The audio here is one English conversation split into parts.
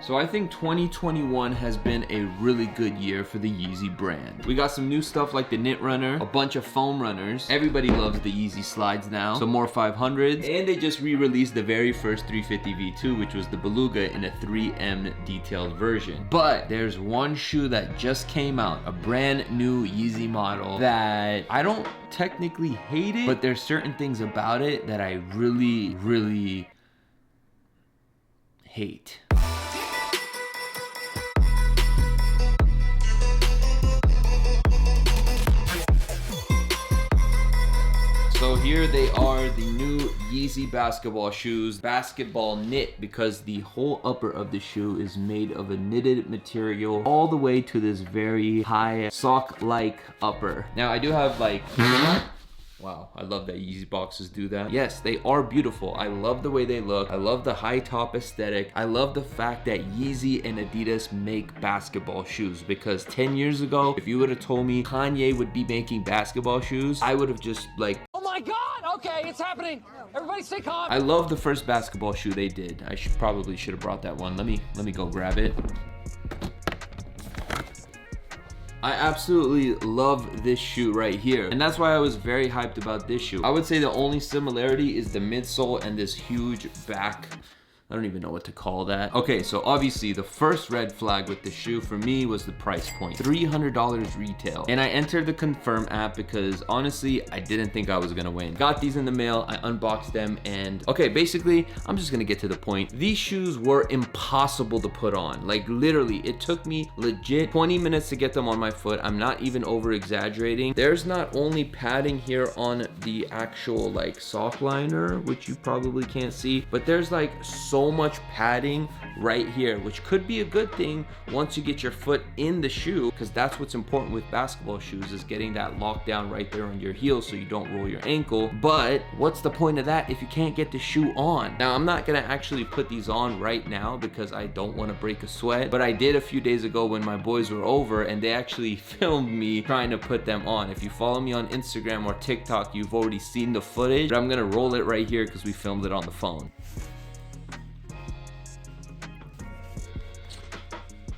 So I think 2021 has been a really good year for the Yeezy brand. We got some new stuff like the Knit Runner, a bunch of foam runners. Everybody loves the Yeezy slides now. Some more 500s. And they just re-released the very first 350 V2, which was the Beluga in a 3M detailed version. But there's one shoe that just came out, a brand new Yeezy model that I don't technically hate it, but there's certain things about it that I really, really hate. So here they are, the new Yeezy basketball shoes, basketball knit, because the whole upper of the shoe is made of a knitted material all the way to this very high sock-like upper. Now I do have like, wow, I love that Yeezy boxes do that. Yes, they are beautiful. I love the way they look. I love the high top aesthetic. I love the fact that Yeezy and Adidas make basketball shoes, because 10 years ago, if you would have told me Kanye would be making basketball shoes, I would have just like, oh my God, okay, it's happening. Everybody stay calm. I love the first basketball shoe they did. I probably should have brought that one. Let me go grab it. I absolutely love this shoe right here. And that's why I was very hyped about this shoe. I would say the only similarity is the midsole and this huge back. I don't even know what to call that. Okay, so obviously the first red flag with the shoe for me was the price point. $300 retail. And I entered the confirm app because honestly, I didn't think I was gonna win. Got these in the mail, I unboxed them, and okay, basically, I'm just gonna get to the point. These shoes were impossible to put on. Like literally, it took me legit 20 minutes to get them on my foot. I'm not even over exaggerating. There's not only padding here on the actual like sock liner, which you probably can't see, but there's like so much padding right here, which could be a good thing once you get your foot in the shoe, because that's what's important with basketball shoes, is getting that lockdown right there on your heel so you don't roll your ankle. But what's the point of that if you can't get the shoe on? Now, I'm not gonna actually put these on right now because I don't want to break a sweat, but I did a few days ago when my boys were over and they actually filmed me trying to put them on. If you follow me on Instagram or TikTok, you've already seen the footage, but I'm gonna roll it right here because we filmed it on the phone.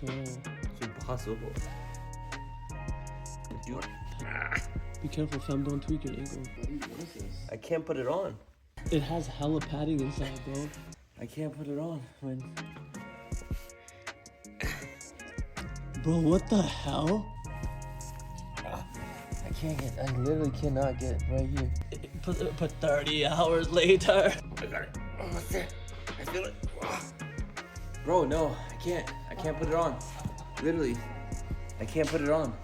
It's impossible. Dude. Be careful, fam, don't tweak your ankle. What is this? I can't put it on. It has hella padding inside, bro. I can't put it on. Bro, what the hell? I can't get, I literally cannot get right here. Put 30 hours later. I got it. Almost there. I feel it. Bro, no, I can't put it on. Literally, I can't put it on.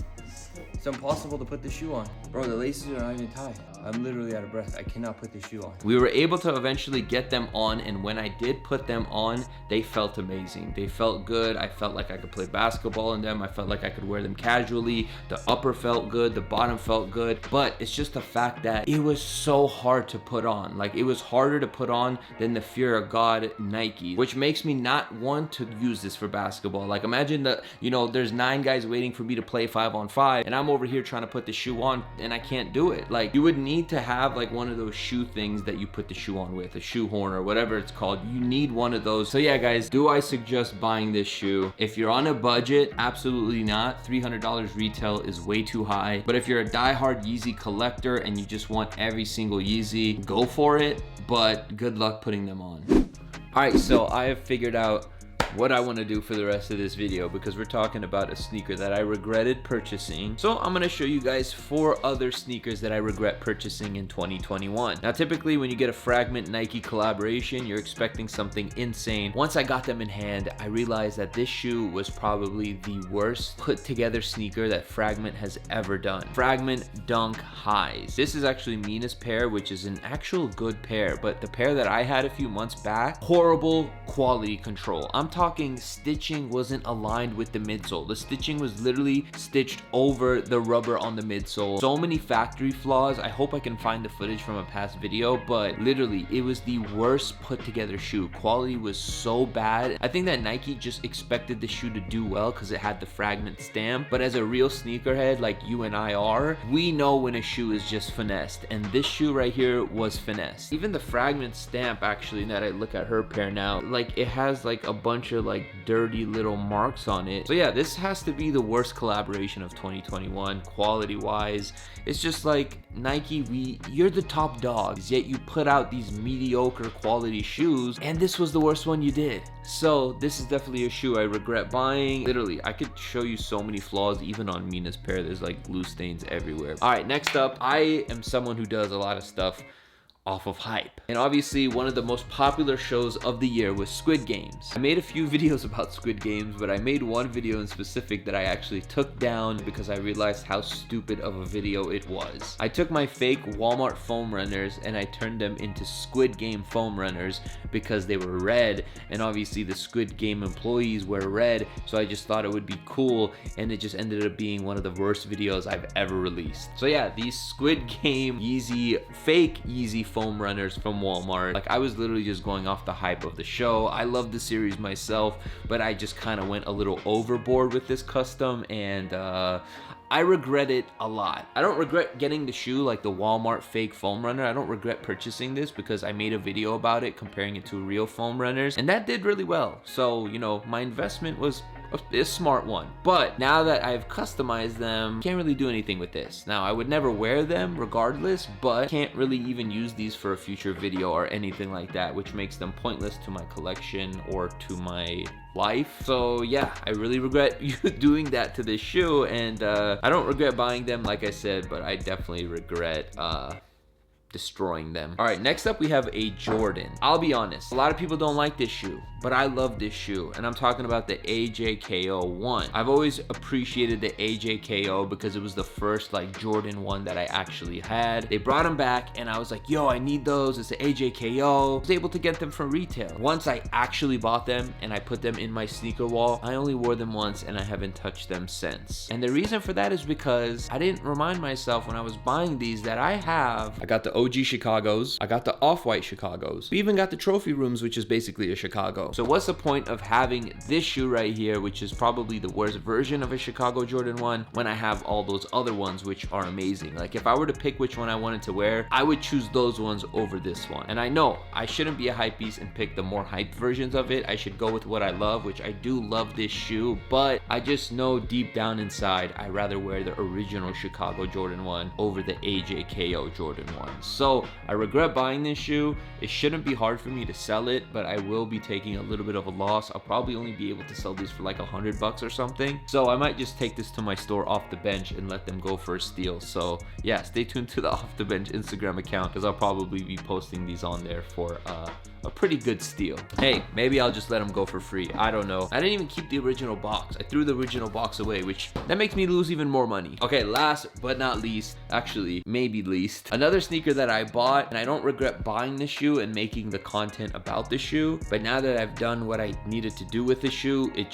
It's impossible to put the shoe on. Bro, the laces are not even tied. I'm literally out of breath. I cannot put this shoe on. We were able to eventually get them on, and when I did put them on, they felt amazing. They felt good. I felt like I could play basketball in them. I felt like I could wear them casually. The upper felt good. The bottom felt good. But it's just the fact that it was so hard to put on. Like, it was harder to put on than the Fear of God Nike, which makes me not want to use this for basketball. Like, imagine that, you know, there's 9 guys waiting for me to play 5-on-5, and I'm over here trying to put the shoe on, and I can't do it. Like, you would need to have like one of those shoe things that you put the shoe on with, a shoehorn or whatever it's called. You need one of those. So yeah, guys, do I suggest buying this shoe? If you're on a budget, absolutely not. $300 retail is way too high. But if you're a diehard Yeezy collector and you just want every single Yeezy, go for it. But good luck putting them on. All right, so I have figured out what I want to do for the rest of this video, because we're talking about a sneaker that I regretted purchasing. So I'm going to show you guys 4 other sneakers that I regret purchasing in 2021. Now, typically when you get a Fragment Nike collaboration, you're expecting something insane. Once I got them in hand, I realized that this shoe was probably the worst put together sneaker that Fragment has ever done. Fragment Dunk Highs. This is actually Mina's pair, which is an actual good pair, but the pair that I had a few months back, horrible quality control. I'm talking stitching wasn't aligned with the midsole. The stitching was literally stitched over the rubber on the midsole. So many factory flaws. I hope I can find the footage from a past video, but literally it was the worst put together shoe. Quality was so bad. I think that Nike just expected the shoe to do well because it had the Fragment stamp, but as a real sneakerhead like you and I are, we know when a shoe is just finessed, and this shoe right here was finessed. Even the Fragment stamp, actually, now that I look at her pair now, like it has like a bunch bunch of like dirty little marks on it. So yeah, this has to be the worst collaboration of 2021 quality wise. It's just like, Nike, you're the top dogs, yet you put out these mediocre quality shoes, and this was the worst one you did. So this is definitely a shoe I regret buying. Literally, I could show you so many flaws even on Mina's pair. There's like glue stains everywhere. All right, next up, I am someone who does a lot of stuff off of hype. And obviously one of the most popular shows of the year was Squid Games. I made a few videos about Squid Games, but I made one video in specific that I actually took down because I realized how stupid of a video it was. I took my fake Walmart foam runners and I turned them into Squid Game foam runners because they were red, and obviously the Squid Game employees wear red, so I just thought it would be cool, and it just ended up being one of the worst videos I've ever released. So yeah, these Squid Game Yeezy, fake Yeezy foam runners from Walmart. Like, I was literally just going off the hype of the show. I love the series myself, but I just kind of went a little overboard with this custom, and I regret it a lot. I don't regret getting the shoe, like the Walmart fake foam runner. I don't regret purchasing this because I made a video about it comparing it to real foam runners, and that did really well. So, you know, my investment was a smart one. But now that I've customized them, can't really do anything with this. Now, I would never wear them regardless, but can't really even use these for a future video or anything like that, which makes them pointless to my collection or to my life. So yeah, I really regret doing that to this shoe, and I don't regret buying them, like I said, but I definitely regret destroying them. All right, next up we have a Jordan. I'll be honest, a lot of people don't like this shoe, but I love this shoe, and I'm talking about the AJKO 1. I've always appreciated the AJKO because it was the first like Jordan 1 that I actually had. They brought them back and I was like, yo, I need those. It's the AJKO. I was able to get them from retail. Once I actually bought them and I put them in my sneaker wall, I only wore them once and I haven't touched them since. And the reason for that is because I didn't remind myself when I was buying these that I got the OG Chicagos, I got the off-white Chicagos. We even got the trophy rooms, which is basically a Chicago. So what's the point of having this shoe right here, which is probably the worst version of a Chicago Jordan 1, when I have all those other ones which are amazing? Like, if I were to pick which one I wanted to wear, I would choose those ones over this one. And I know I shouldn't be a hype beast and pick the more hyped versions of it. I should go with what I love, which I do love this shoe, but I just know deep down inside I'd rather wear the original Chicago Jordan 1 over the AJKO Jordan 1. So I regret buying this shoe. It shouldn't be hard for me to sell it, but I will be taking a little bit of a loss. I'll probably only be able to sell this for like $100 or something. So I might just take this to my store off the bench and let them go for a steal. So yeah, stay tuned to the Off the Bench Instagram account because I'll probably be posting these on there for a pretty good steal. Hey, maybe I'll just let them go for free. I don't know. I didn't even keep the original box. I threw the original box away, which that makes me lose even more money. Okay, last but not least, actually maybe least, another sneaker that I bought, and I don't regret buying this shoe and making the content about the shoe, but now that I've done what I needed to do with the shoe, it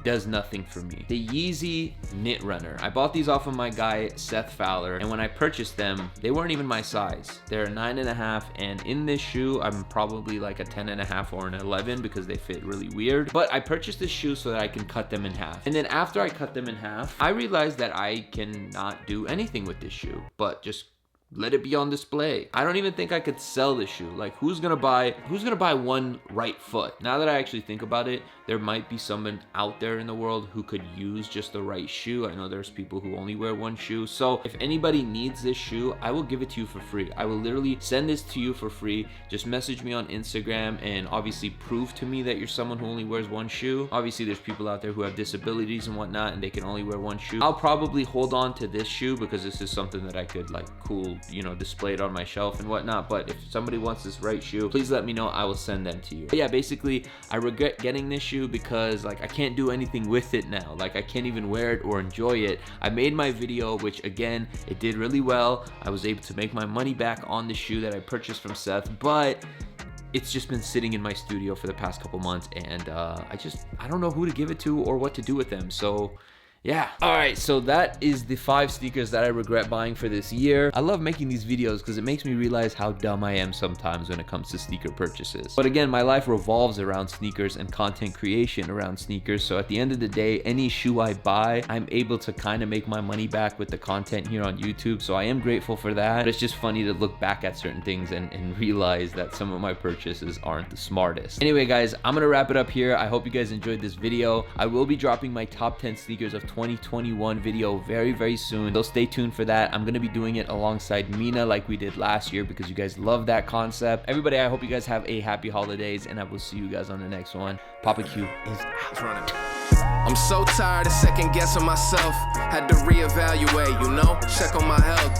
does nothing for me. The Yeezy Knit Runner. I bought these off of my guy Seth Fowler, and when I purchased them, they weren't even my size. They're 9.5, and in this shoe, I'm probably like a 10.5 or an 11 because they fit really weird. But I purchased this shoe so that I can cut them in half. And then after I cut them in half, I realized that I cannot do anything with this shoe, but just let it be on display. I don't even think I could sell this shoe. Like, who's gonna buy one right foot? Now that I actually think about it, there might be someone out there in the world who could use just the right shoe. I know there's people who only wear one shoe. So if anybody needs this shoe, I will give it to you for free. I will literally send this to you for free. Just message me on Instagram and obviously prove to me that you're someone who only wears one shoe. Obviously there's people out there who have disabilities and whatnot and they can only wear one shoe. I'll probably hold on to this shoe because this is something that I could like cool, you know, display it on my shelf and whatnot. But if somebody wants this right shoe, please let me know. I will send them to you. But yeah, basically I regret getting this shoe because like I can't do anything with it now. Like I can't even wear it or enjoy it. I made my video, which again, it did really well. I was able to make my money back on the shoe that I purchased from Seth, but it's just been sitting in my studio for the past couple months, and I don't know who to give it to or what to do with them. So yeah. All right, so that is the 5 sneakers that I regret buying for this year. I love making these videos because it makes me realize how dumb I am sometimes when it comes to sneaker purchases. But again, my life revolves around sneakers and content creation around sneakers. So at the end of the day, any shoe I buy, I'm able to kind of make my money back with the content here on YouTube. So I am grateful for that. But it's just funny to look back at certain things and realize that some of my purchases aren't the smartest. Anyway, guys, I'm gonna wrap it up here. I hope you guys enjoyed this video. I will be dropping my top 10 sneakers of 2021 video very soon, so stay tuned for that. I'm gonna be doing it alongside Mina like we did last year because you guys love that concept. Everybody, I hope you guys have a happy holidays, and I will see you guys on the next one. Papa Q is out. I'm so tired of second guessing myself. Had to reevaluate, check on my health.